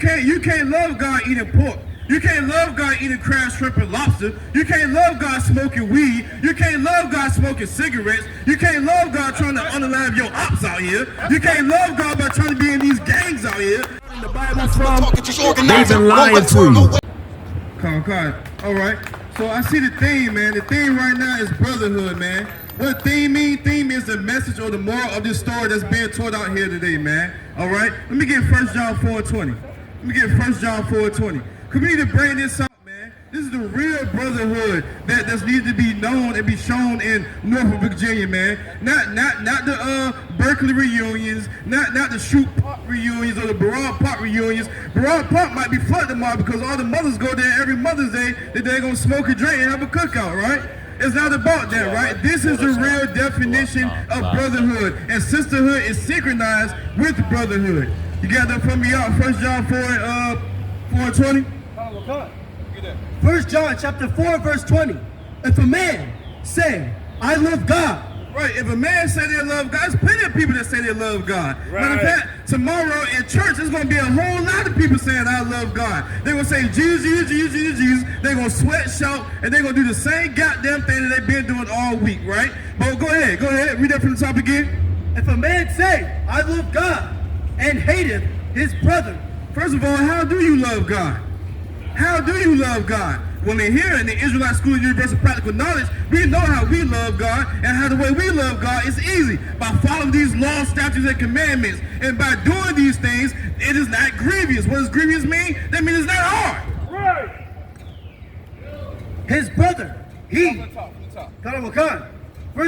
You can't love God eating pork. You can't love God eating crab, shrimp, and lobster. You can't love God smoking weed. You can't love God smoking cigarettes. You can't love God trying to unalive your ops out here. You can't love God by trying to be in these gangs out here. The Bible from, they've been lying to you. Come. All right. So I see the theme, man. The theme right now is brotherhood, man. What theme mean? Theme is the message or the moral of this story that's being taught out here today, man. All right. Let me get 1 John 4:20. Let me get 1 John 4:20. Cause we need to bring this out, man. This is the real brotherhood that's needed to be known and be shown in Norfolk, Virginia, man. Not the Berkeley reunions, not the Shoot Park reunions or the Barrard Park reunions. Barrard Park might be flooded tomorrow because all the mothers go there every Mother's Day that they're gonna smoke and drink and have a cookout, right? It's not about that, right? This is the real definition of brotherhood, and sisterhood is synchronized with brotherhood. You got that from me out, 1 John 4:20. 1 John chapter 4 verse 20. If a man say, I love God. Right, if a man say they love God, there's plenty of people that say they love God. Right. Matter of fact, tomorrow in church, there's going to be a whole lot of people saying I love God. They're going to say Jesus, Jesus, Jesus, Jesus, Jesus. They're going to sweat, shout, and they're going to do the same goddamn thing that they've been doing all week, right? But go ahead, read that from the top again. If a man say, I love God, and hateth his brother. First of all, how do you love God? How do you love God? When they're here in the Israelite School of Universal Practical Knowledge, we know how we love God, and how the way we love God is easy. By following these laws, statutes, and commandments. And by doing these things, it is not grievous. What does grievous mean? That means it's not hard. Right. His brother, he. 1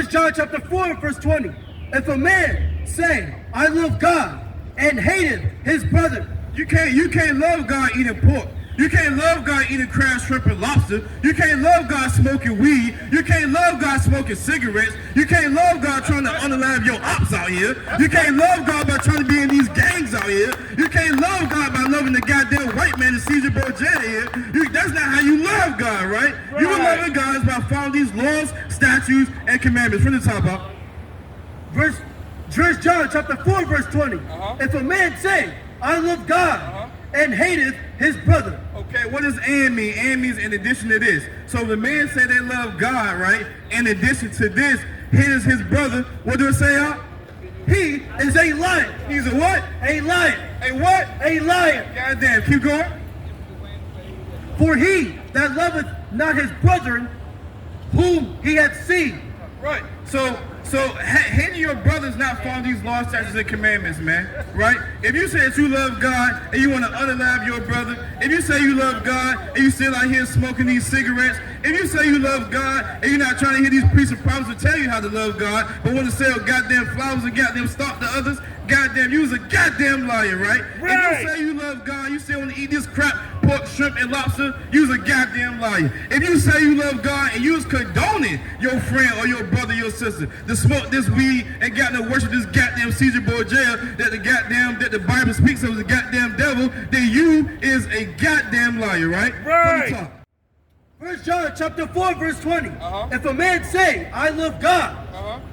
John chapter 4, verse 20. If a man say, I love God, and hateth his brother. You can't love God eating pork. You can't love God eating crab, shrimp, and lobster. You can't love God smoking weed. You can't love God smoking cigarettes. You can't love God trying to unalive your ops out here. You can't love God by trying to be in these gangs out here. You can't love God by loving the goddamn white man and Caesar Borgia here. That's not how you love God, right? You loving God is by following these laws, statutes, and commandments. From the top up. 1 John chapter 4, verse 20. If a man say, I love God, and hateth his brother. Okay, what does and mean? And means in addition to this. So if the man say they love God, right? In addition to this, hateth his brother. What do it say out? He is a liar. He's a what? A liar. A what? A liar. Goddamn, keep going. For he that loveth not his brethren, whom he hath seen. Right. So hating your brother is not following these laws, statutes, and commandments, man. Right? If you say that you love God and you want to unalive your brother, if you say you love God and you still out here smoking these cigarettes, if you say you love God and you're not trying to hear these priests and prophets to tell you how to love God, but want to sell goddamn flowers and goddamn stock to others, goddamn, you was a goddamn liar, right? If you say you love God, you still want to eat this crap, pork, shrimp, and lobster, you was a goddamn liar. If you say you love God and you was condoning your friend or your brother, your sister, to smoke this weed and goddamn worship this goddamn Caesar Borgia that the Bible speaks of as a goddamn devil, then you is a goddamn liar, right? Right. 1 John chapter 4, verse 20. If a man say, I love God,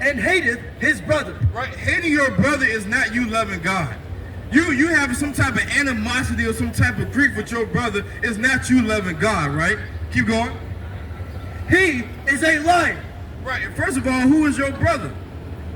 and hateth his brother. Right, hating your brother is not you loving God. You having some type of animosity or some type of grief with your brother is not you loving God, right? Keep going. He is a liar. Right, and first of all, who is your brother?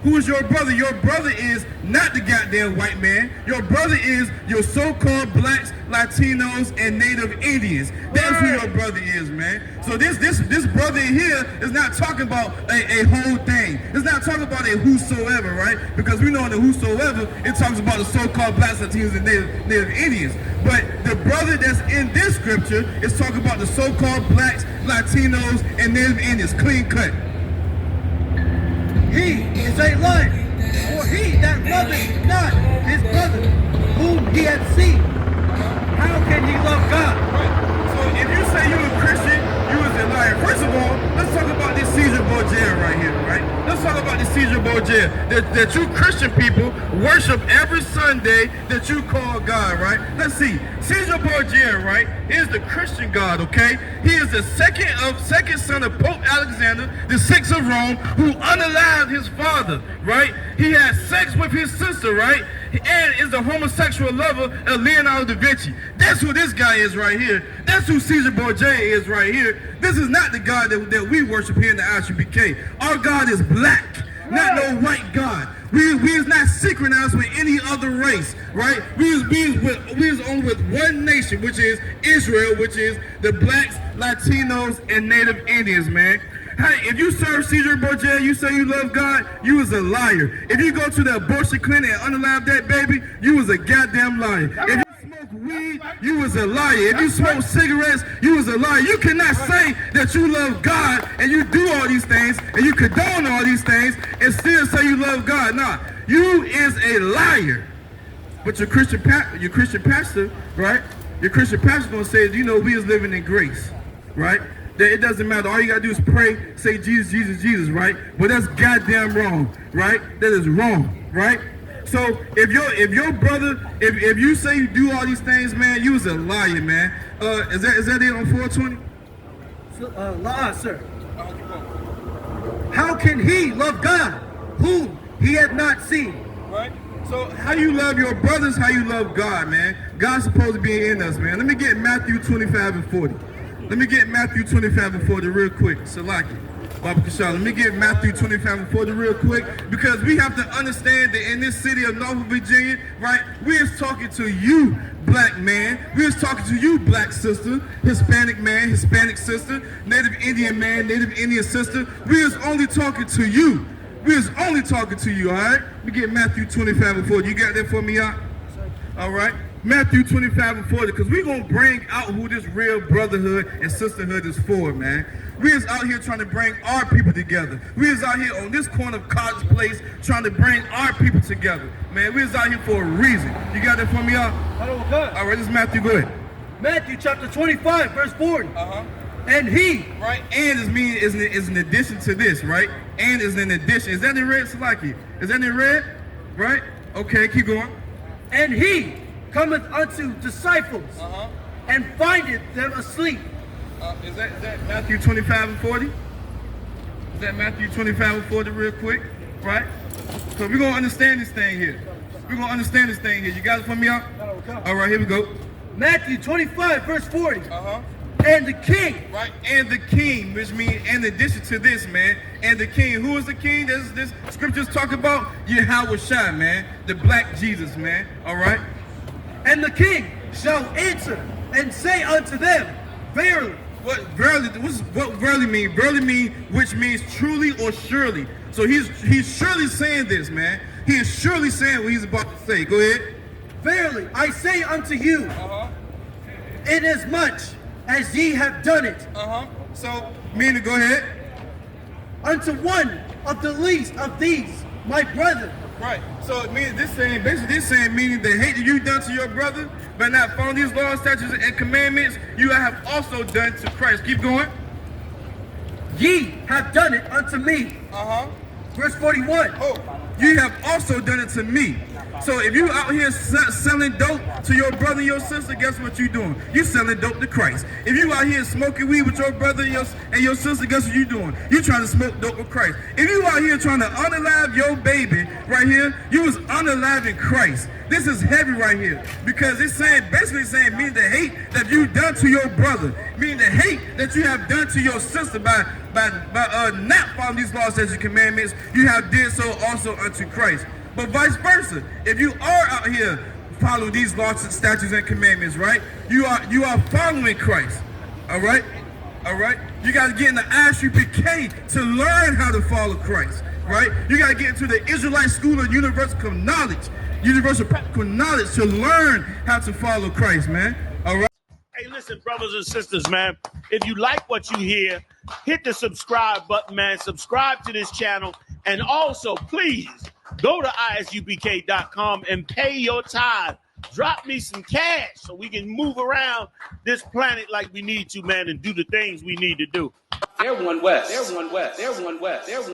Who is your brother? Your brother is not the goddamn white man. Your brother is your so-called blacks, Latinos, and Native Indians. That's who your brother is, man. So this brother in here is not talking about a whole thing. It's not talking about a whosoever, right? Because we know in the whosoever, it talks about the so-called blacks, Latinos, and Native Indians. But the brother that's in this scripture is talking about the so-called blacks, Latinos, and Native Indians. Clean cut. He is a liar, for he that loveth not his brother, whom he hath seen, how can he love God? Right. So if you say you're a Christian, you is a liar. First of all, let's talk about this Caesar Borgia right here, right? Let's talk about this Caesar Borgia that you Christian people worship every Sunday that you call God, right? Let's see. Caesar Borgia, right, is the Christian God, okay? He is the second son of Pope Alexander the Sixth of Rome, who unalived his father, right? He had sex with his sister, right? and is the homosexual lover of Leonardo da Vinci. That's who this guy is right here. That's who Caesar Borgia is right here. This is not the God that we worship here in the ISUPK. Our God is black, not no white God. We is not synchronized with any other race, right? We is only with one nation, which is Israel, which is the blacks, Latinos, and Native Indians, man. Hey, if you serve Caesar Borgia, you say you love God, you was a liar. If you go to the abortion clinic and unalive that baby, you was a goddamn liar. If you smoke weed, you was a liar. If you smoke cigarettes, you was a liar. You cannot say that you love God and you do all these things and you condone all these things and still say you love God. Nah, you is a liar. But your Christian pastor, right? Your Christian pastor gonna say, you know, we is living in grace, right? That it doesn't matter. All you gotta do is pray, say Jesus, Jesus, Jesus, right? But that's goddamn wrong, right? That is wrong, right? So if your brother, if you say you do all these things, man, you was a liar, man. Is that it on 420? Sir. How can he love God, whom he had not seen? Right. So how you love your brothers, how you love God, man. God's supposed to be in us, man. Let me get Matthew 25 and 40. Let me get Matthew 25 and 40 real quick. Salaki. Baba Kashal. Let me get Matthew 25 and 40 real quick, because we have to understand that in this city of Norfolk, Virginia, right, we is talking to you, black man. We is talking to you, black sister, Hispanic man, Hispanic sister, Native Indian man, Native Indian sister. We is only talking to you. We is only talking to you, all right? Let me get Matthew 25 and 40. You got that for me, y'all? All right. Matthew 25 and 40, because we're going to bring out who this real brotherhood and sisterhood is for, man. We is out here trying to bring our people together. We is out here on this corner of College Place trying to bring our people together. Man, we is out here for a reason. You got that for me, y'all? All right, this is Matthew. Go ahead. Matthew chapter 25, verse 40. And he. Right, and is an addition to this, right? And is an addition. Is that in red, Salaki? Is that in red? Right? Okay, keep going. And he cometh unto disciples and findeth them asleep. Is that Matthew 25 and 40? Is that Matthew 25 and 40 real quick? Right? So we're going to understand this thing here. We're going to understand this thing here. You got it for me out? All right, here we go. Matthew 25, verse 40. And the king. Right, and the king, which means in addition to this, man, and the king. Who is the king? This scriptures talk about Yahweh Shai, man, the black Jesus, man. All right? And the king shall answer and say unto them, verily. What verily mean? Verily mean, which means truly or surely. So he's surely saying this, man. He is surely saying what he's about to say. Go ahead. Verily, I say unto you, inasmuch as ye have done it. So, meaning, go ahead. Unto one of the least of these, my brethren. Right. So it means this saying meaning the hate that you done to your brother by not following these laws, statutes, and commandments, you have also done to Christ. Keep going. Ye have done it unto me. Verse 41. Oh, you have also done it to me. So if you out here selling dope to your brother and your sister, guess what you doing? You selling dope to Christ. If you out here smoking weed with your brother and your sister, guess what you doing? You trying to smoke dope with Christ. If you out here trying to unalive your baby right here, you was unaliving Christ. This is heavy right here, because it's saying, basically saying, meaning the hate that you done to your brother, meaning the hate that you have done to your sister by not following these laws, statutes, and commandments, you have did so also unto Christ. But vice versa, if you are out here following these laws, statutes, and commandments, right? You are following Christ. All right? All right? You got to get in the ISUPK to learn how to follow Christ. Right? You got to get into the Israelite School of Universal Practical Knowledge to learn how to follow Christ, man. All right? Hey, listen, brothers and sisters, man. If you like what you hear, hit the subscribe button, man. Subscribe to this channel. And also, please, go to ISUPK.com and pay your tithe. Drop me some cash so we can move around this planet like we need to, man, and do the things we need to do. They're one West. They're one West. They're one West. They're one